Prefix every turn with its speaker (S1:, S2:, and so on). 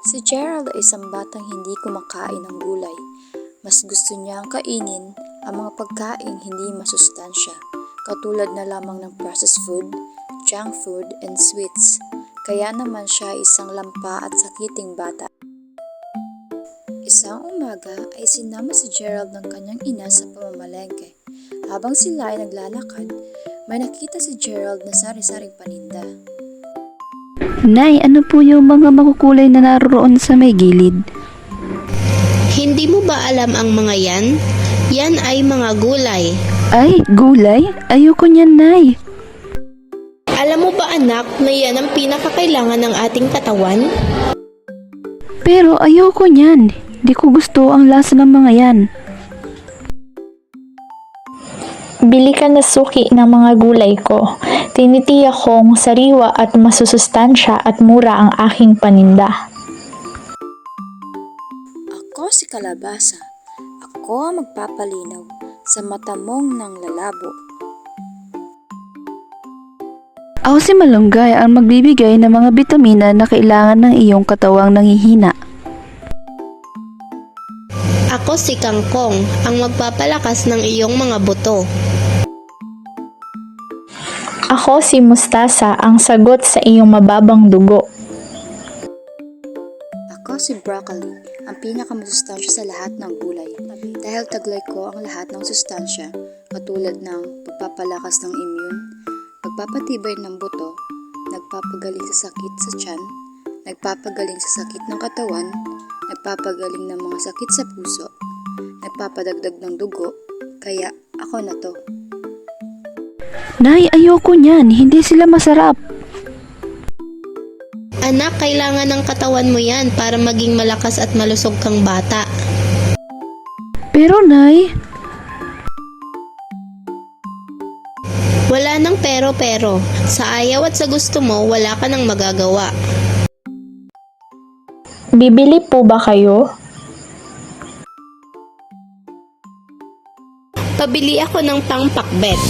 S1: Si Gerald ay isang batang hindi kumakain ng gulay. Mas gusto niyang kainin ang mga pagkaing hindi masustansya, katulad na lamang ng processed food, junk food, and sweets. Kaya naman siya isang lampa at sakiting bata. Isang umaga ay sinama si Gerald ng kanyang ina sa pamamalengke. Habang sila ay naglalakad, may nakita si Gerald na sari-saring paninda.
S2: Nay, ano po yung mga makukulay na naroon sa may gilid?
S3: Hindi mo ba alam ang mga yan? Yan ay mga gulay.
S2: Ay, gulay? Ayoko niyan, Nay.
S3: Alam mo ba anak na yan ang pinakakailangan ng ating katawan?
S2: Pero ayoko niyan. Di ko gusto ang lasa ng mga yan.
S4: Bili ka na suki ng mga gulay ko. Tinitiyak kong sariwa at masusustansya at mura ang aking paninda.
S1: Ako si Kalabasa. Ako ang magpapalinaw sa mata mong nang lalabo.
S2: Ako si Malunggay ang magbibigay ng mga bitamina na kailangan ng iyong katawang nanghihina.
S3: Ako si Kangkong, ang magpapalakas ng iyong mga buto.
S4: Ako si Mustasa, ang sagot sa iyong mababang dugo.
S1: Ako si Broccoli, ang pinakamasustansya sa lahat ng gulay. Dahil taglay ko ang lahat ng sustansya, katulad ng pagpapalakas ng immune, pagpapatibay ng buto, nagpapagaling sa sakit sa tiyan, nagpapagaling sa sakit ng katawan, nagpapagaling ng mga sakit sa puso, nagpapadagdag ng dugo, kaya ako na to.
S2: Nay, ayoko niyan. Hindi sila masarap.
S3: Anak, kailangan ng katawan mo yan para maging malakas at malusog kang bata.
S2: Pero, Nay,
S3: Wala nang pero. Sa ayaw at sa gusto mo, wala ka nang magagawa.
S4: Bibili po ba kayo?
S3: Pabili ako ng pangpakbet.